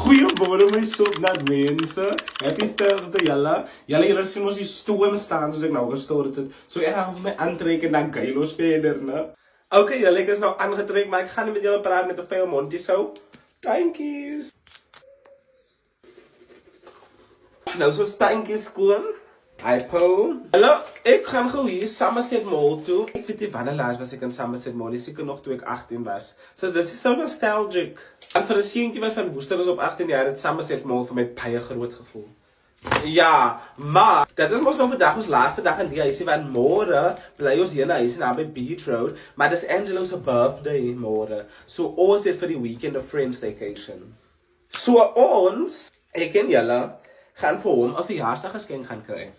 Goeiemorgen my soapnat mense. Happy Thursday julle. Julle sien ons die stoom staan soos ek nou gestoor het. So ek gaan vir my aantrek en dan gaan ons verder, né? Okay, julle ek is nou aangetrek, maar ek gaan nie met julle praat met 'n veel mondie so. Dankies. Nou so stankies skoon. Hi Paul. Hallo, ek gaan gou hier Somerset Mall toe. Ek weet nie wanneer laas was ek in Somerset Mall, dis seker nog toe ek 18 was. So this is so nostalgic. En vir 'n seentjie wat van Woester is op 18 jaar het Somerset Mall vir my baie groot gevoel. Ja, maar dit is mos nou vandag ons laaste dag in die huisie, want môre bly ons hier in 'n huisie naby Beach Road, maar dis Angelo's birthday môre. So ons het vir die weekend 'n friends vacation. So ons, ek en julle gaan vir hom 'n verjaarsdaggeskenk gaan kry.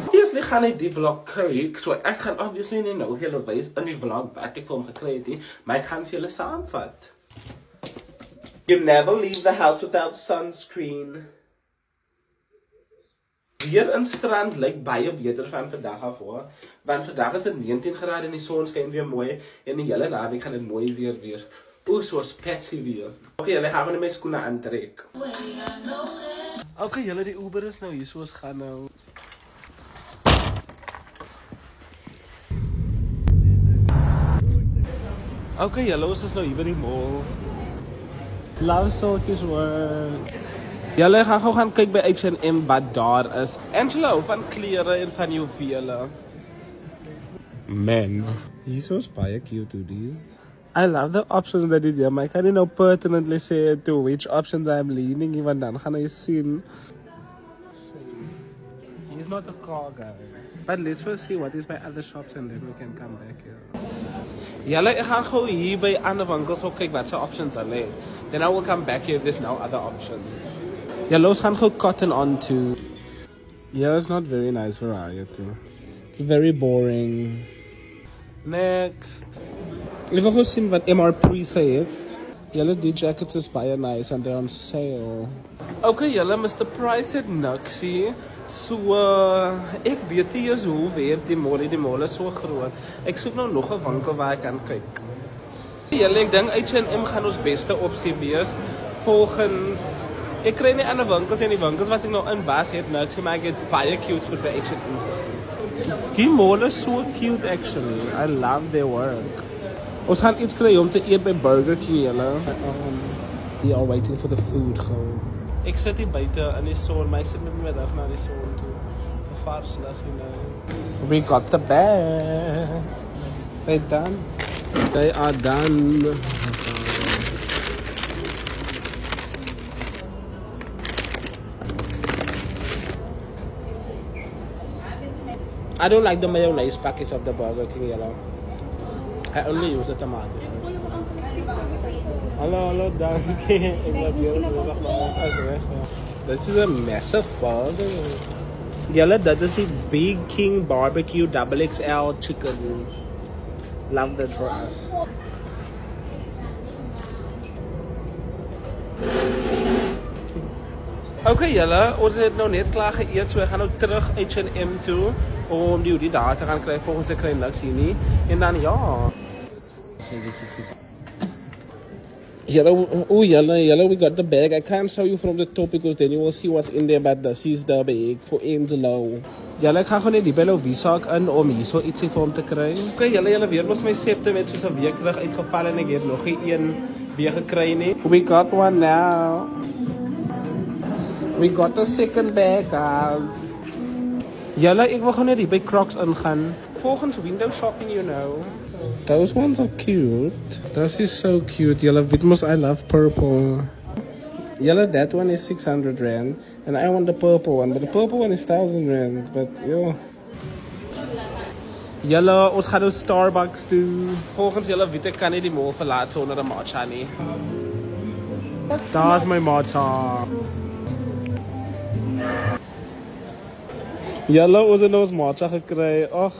Obviously gaan hy die vlog kry, so ek gaan obviously nie nou hele wys in die vlog wat ek vir hom gekry het nie, maar ek gaan vir julle saamvat. You never leave the house without sunscreen. Hier in Strand lyk baie beter van vandag af hoor, want vandag is dit 19 grade en die son skyn weer mooi en die hele naweek gaan dit mooi weer wees. Oeh, soos Patsy weer. Okay, julle gaan net my skoene aantrek. Okay, julle die Uber is nou hier, soos gaan nou. Okay, julle ons is nou hier by die mall. Love stories work. Julle gaan gou gaan kyk by H&M wat daar is. Angelo van klere en van juwele. Man, hier is baie cute hoodies. I love the options that is here, maar I can't know pertinently say to which options I'm leaning, even dan gaan I sien. He's not a car guy. But let's first see what is by other shops and then we can come back here. Julle, ek gaan gou hier by ander winkels ook kyk wat se options daar lê. Then I will come back here if there's no other options. Julle, ons gaan gou Cotton On to. Yeah, it's not very nice variety. It's very boring. Next. Ek wil gou sien wat MRP sê het. Julle, die jackets is baie nice and they're on sale. Okay, julle, Mr. Price het niksie. So, ek weet nie eens hoe weer die mall is so groot. Ek soek nou nog 'n winkel waar ek kan kyk. Julle, ek dink H&M gaan ons beste opsie wees. Volgens, ek kry nie ander winkels en die winkels wat ek nou in was het niks, maar ek het baie cute goed by H&M gesien. Die mall is so cute actually. I love their work. Ons gaan iets kry om te eet by Burger King, julle. We are waiting for the food gou. Ek sit hier buite in die son, maar ek sit net middag na die son toe. Vir vars lig, you know. We got the bag. They done. They are done. I don't like the mayonnaise package of the Burger King, yellow. I only use the tomatoes. Hallo, dankie. Ek wil weer nog This is a massive burger. Julle, dit is die Big King Barbecue XXL chicken. Love this for us. Okay, julle, ons het nou net klaar geëet, so ek gaan nou terug H&M toe om die hoodie daar te gaan kry. Volgens ek kry niks hier nie. En dan ja. Yellow, we got the bag. I can't show you from the top because then you will see what's in there, but this is the bag for Angelo. Julle, ek gaan gewoon net die Bello Visak in om hier so ietsie vir hom te kry. Okay, julle weet ons my septum het soos 'n week terug uitgeval en ek het nog nie een weer gekry nie. We got one now. We got the second bag. Julle, ek wil gewoon net hier by Crocs ingaan. Volgens window shopping, you know. Those ones are cute. This is so cute. Yellow Vitmos, I love purple. Yellow, that one is 600 rand. And I want the purple one. But the purple one is 1,000 rand. But, yo. Yellow, ons gaan nou Starbucks toe. Volgens julle weet ek kan nie die mall verlaat sonder 'n matcha nie. Daar's my matcha. Yellow, ons het ons matcha gekry. Ag,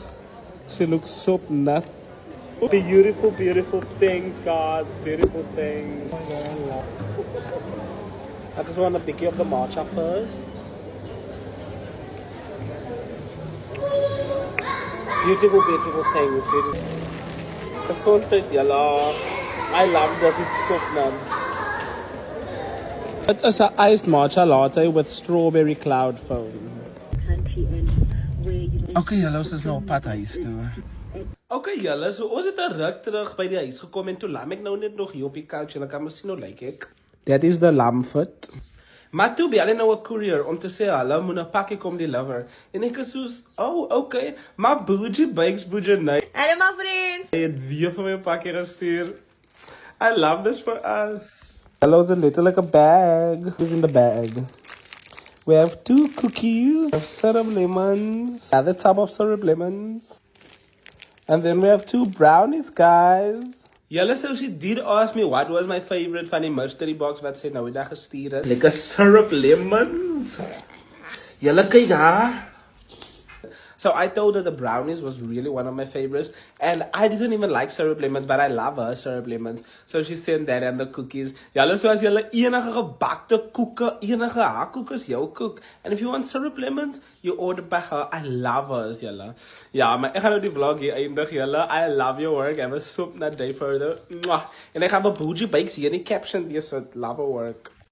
she looks so nat. Beautiful, beautiful things, God. Beautiful things. I just want to pick you up the matcha first. Beautiful, beautiful things. Beautiful. Gezondheid, yalla. I love this. It's so nat. It is an iced matcha latte with strawberry cloud foam. Okay, julle is nou op pad huis toe. Okay, julle, so ons het 'n ruk terug by die huis gekom en toe lam ek nou net nog hier op die couch en ek kan mos sien hoe lyk ek. That is the lamb foot. Maar toe bel hy nou 'n courier om te sê hulle moet 'n pakkie kom deliver. En ek is soos, oh, okay, maar Bougie Bakes Bougie Night. Hallo my vriends. Hy het weer vir my 'n pakkie gestuur. I love this for us. Hello's a little like a bag. Who's in the bag? We have 2 cookies of syrup lemons. At the top of syrup lemons. And then we have 2 brownies, guys. Julle so she did ask me what was my favorite van die mystery box wat sy nou die dag gestuur het. Lekker syrup lemons. Julle kyk daar. So I told her the brownies was really one of my favorites. And I didn't even like syrup lemons, but I love her syrup lemons. So she sent that and the cookies. Julle so as julle enige gebakte koeke, enige haakkoek is jou koek. And if you want syrup lemons, you order by her. I love hers, julle. Ja, maar ek gaan nou die vlog hier eindig, julle. I love your work. Have a super nice day further. Mwah. En ek gaan by Bougie Bakes hier in die caption wees. Love her work.